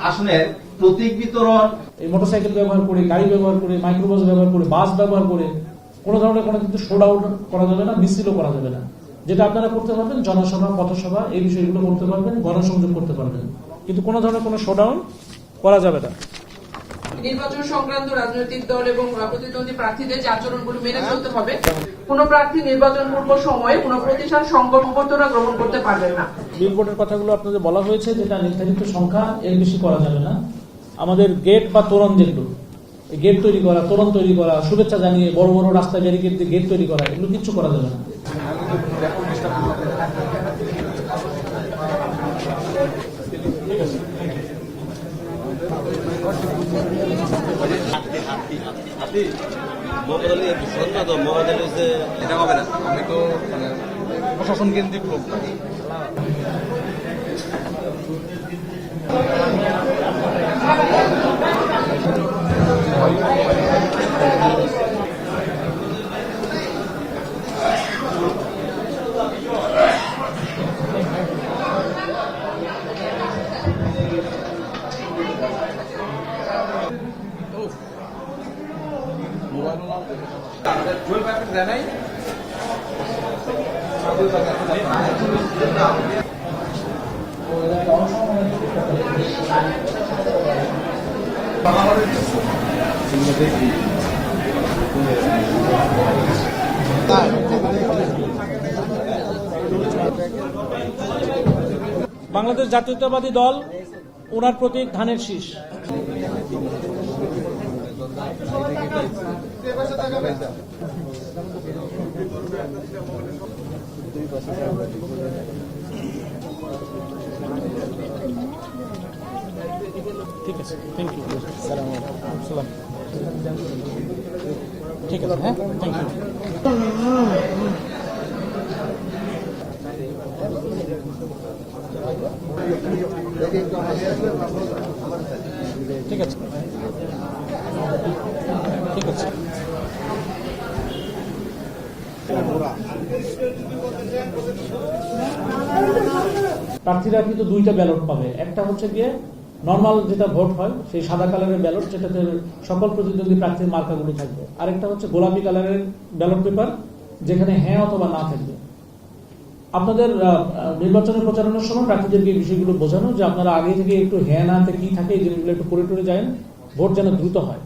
আসনের প্রতীক বিতরণ, এই মোটরসাইকেল ব্যবহার করে, গাড়ি ব্যবহার করে, মাইক্রোবাস ব্যবহার করে, বাস ব্যবহার করে কোনো ধরনের কোনো কিন্তু শোডাউন করা যাবে না, মিছিলও করা যাবে না। যেটা আপনারা করতে পারবেন জনসভা, পথসভা, এই বিষয়গুলো করতে পারবেন, গণসংযোগ করতে পারবেন, কিন্তু কোনো ধরনের কোনো শোডাউন করা যাবে না। নির্বাচন সংক্রান্ত রাজনৈতিক দল এবং প্রতিদ্বন্দ্বী প্রার্থীদের যে আচরণগুলো মেনে চলতে হবে। কোন প্রার্থী নির্বাচন পূর্ব সময়ে কোন প্রতিষ্ঠান সংগঠন গ্রহণ করতে পারবেন না। বিলবোর্ডের কথাগুলো আপনাদের বলা হয়েছে, যেটা নির্ধারিত সংখ্যা এর বেশি করা যাবে না। আমাদের গেট বা তোরণ, যেগুলো গেট তৈরি করা, তোরণ তৈরি করা, শুভেচ্ছা জানিয়ে বড় বড় রাস্তা ব্যারিকেড দিয়ে গেট তৈরি করা, এগুলো কিচ্ছু করা যাবে না। এটা হবে না, আমি তো প্রশাসন কেন্দ্রিক লোক। বাংলাদেশ জাতীয়তাবাদী দল, ওনার প্রতীক ধানের শীষ। ঠিক আছে, থ্যাংক ইউ। সালাম। ঠিক আছে, হ্যাঁ, থ্যাংক ইউ। ঠিক আছে, ঠিক আছে। প্রার্থীরা কিন্তু দুইটা ব্যালট পাবে। একটা হচ্ছে গিয়ে নর্মাল যেটা ভোট হয়, সেই সাদা কালারের ব্যালট, যেটাতে সকল প্রতিদ্বন্দ্বী প্রার্থীর মার্কাগুলো থাকবে। আরেকটা হচ্ছে গোলাপি কালারের ব্যালট পেপার, যেখানে হ্যাঁ অথবা না থাকবে। আপনাদের নির্বাচনের প্রচারণার সময় প্রার্থীদেরকে এই বিষয়গুলো বোঝানো যে আপনারা আগে থেকে একটু হ্যাঁ না কি থাকে এই জিনিসগুলো একটু করে টরে যায়, ভোট যেন দ্রুত হয়।